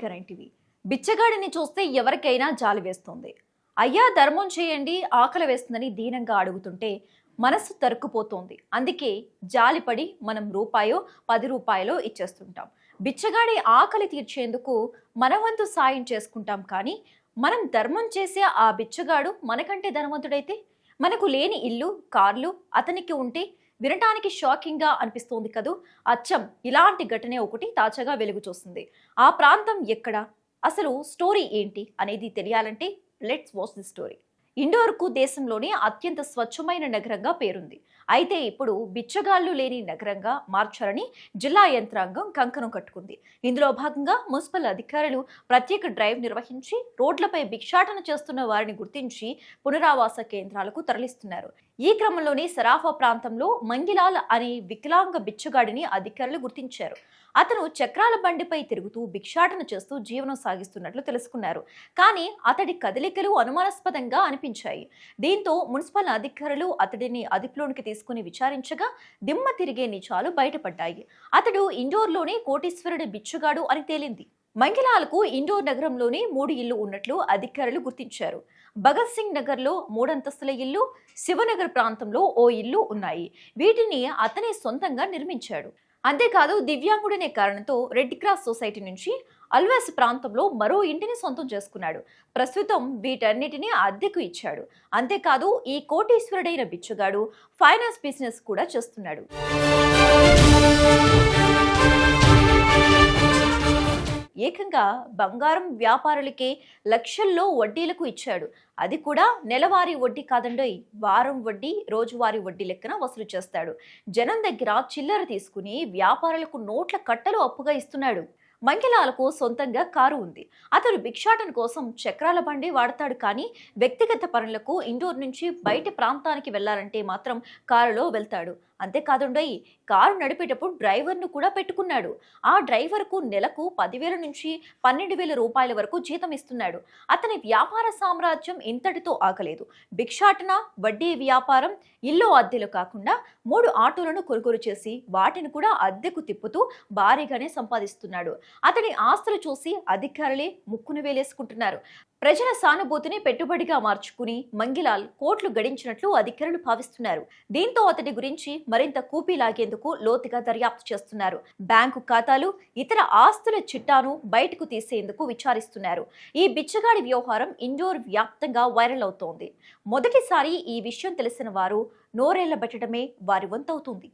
Mega TV. బిచ్చగాడిని చూస్తే ఎవరికైనా జాలి వేస్తుంది. అయ్యా ధర్మం చేయండి, ఆకలి వేస్తుందని దీనంగా అడుగుతుంటే మనసు తరుక్కుపోతోంది. అందుకే జాలిపడి మనం రూపాయో 10 రూపాయలో ఇచ్చేస్తుంటాం. బిచ్చగాడి ఆకలి తీర్చేందుకు మన వంతు సాయం చేసుకుంటాం. కానీ మనం ధర్మం చేసే ఆ బిచ్చగాడు మనకంటే ధనవంతుడైతే, మనకు లేని ఇల్లు, కార్లు అతనికి ఉంటే వినటానికి షాకింగ్ గా అనిపిస్తోంది కదూ. అచ్చం ఇలాంటి ఘటనే ఒకటి తాజాగా వెలుగు చూస్తుంది. ఆ ప్రాంతం ఎక్కడ, అసలు స్టోరీ ఏంటి అనేది తెలియాలంటే లెట్స్ వాచ్ ది స్టోరీ. ఇండోర్కు దేశంలోని అత్యంత స్వచ్ఛమైన నగరంగా పేరుంది. అయితే ఇప్పుడు బిచ్చగాళ్లు లేని నగరంగా మార్చాలని జిల్లా యంత్రాంగం కంకణం కట్టుకుంది. ఇందులో భాగంగా మున్సిపల్ అధికారులు ప్రత్యేక డ్రైవ్ నిర్వహించి రోడ్లపై భిక్షాటన చేస్తున్న వారిని గుర్తించి పునరావాస కేంద్రాలకు తరలిస్తున్నారు. ఈ క్రమంలోనే సరాఫా ప్రాంతంలో మంగిలాల్ అనే వికలాంగ బిచ్చగాడిని అధికారులు గుర్తించారు. అతను చక్రాల బండిపై తిరుగుతూ భిక్షాటన చేస్తూ జీవనం సాగిస్తున్నట్లు తెలుసుకున్నారు. కానీ అతడి కదలికలు అనుమానాస్పదంగా అనిపించాయి. దీంతో మున్సిపల్ అధికారులు అతడిని అదుపులోనికి తీసుకుని విచారించగా దిమ్మ తిరిగే నిజాలు బయటపడ్డాయి. అతడు ఇండోర్లోనే కోటీశ్వరుడి బిచ్చగాడు అని తేలింది. మంగిలాలకు ఇండోర్ నగరంలోనే 3 ఇళ్లు ఉన్నట్లు అధికారులు గుర్తించారు. భగత్ సింగ్ నగర్లో 3 అంతస్తుల ఇల్లు, శివనగర్ ప్రాంతంలో ఓ ఇల్లు ఉన్నాయి. వీటిని అతనే సొంతంగా నిర్మించాడు. అంతేకాదు దివ్యాంగుడనే కారణంతో రెడ్ క్రాస్ సొసైటీ నుంచి అల్వాస్ ప్రాంతంలో మరో ఇంటిని సొంతం చేసుకున్నాడు. ప్రస్తుతం వీటన్నిటిని అద్దెకు ఇచ్చాడు. అంతేకాదు ఈ కోటీశ్వరుడైన బిచ్చగాడు ఫైనాన్స్ బిజినెస్ కూడా చేస్తున్నాడు. ఏకంగా బంగారం వ్యాపారులకే లక్షల్లో వడ్డీలకు ఇచ్చాడు. అది కూడా నెలవారీ వడ్డీ కాదండోయ్, వారం వడ్డీ, రోజువారీ వడ్డీ లెక్కన వసూలు చేస్తాడు. జనం దగ్గర చిల్లర తీసుకుని వ్యాపారులకు నోట్ల కట్టలు అప్పుగా ఇస్తున్నాడు. మంగిలాలకు సొంతంగా కారు ఉంది. అతను భిక్షాటన కోసం చక్రాల బండి వాడతాడు. కానీ వ్యక్తిగత పనులకు ఇండోర్ నుంచి బయట ప్రాంతానికి వెళ్లాలంటే మాత్రం కారులో వెళ్తాడు. అంతేకాదుండయి, కారు నడిపేటప్పుడు డ్రైవర్ను కూడా పెట్టుకున్నాడు. ఆ డ్రైవర్కు నెలకు 10,000 నుంచి 12,000 రూపాయల వరకు జీతం ఇస్తున్నాడు. అతని వ్యాపార సామ్రాజ్యం ఇంతటితో ఆగలేదు. భిక్షాటన, వడ్డీ వ్యాపారం, ఇల్లు అద్దెలు కాకుండా 3 ఆటోలను కొనుగోలు చేసి వాటిని కూడా అద్దెకు తిప్పుతూ భారీగానే సంపాదిస్తున్నాడు. అతని ఆస్తులు చూసి అధికారులే ముక్కును వేలేసుకుంటున్నారు. ప్రజల సానుభూతిని పెట్టుబడిగా మార్చుకుని మంగిలాల్ కోట్లు గడించినట్లు అధికారులు భావిస్తున్నారు. దీంతో అతడి గురించి మరింత కూపీ లాగేందుకు లోతుగా దర్యాప్తు చేస్తున్నారు. బ్యాంకు ఖాతాలు, ఇతర ఆస్తుల చిట్టాను బయటకు తీసేందుకు విచారిస్తున్నారు. ఈ బిచ్చగాడి వ్యవహారం ఇండోర్ వ్యాప్తంగా వైరల్ అవుతోంది. మొదటిసారి ఈ విషయం తెలిసిన వారు నోరెళ్లబెట్టడమే వారి వంతవుతుంది.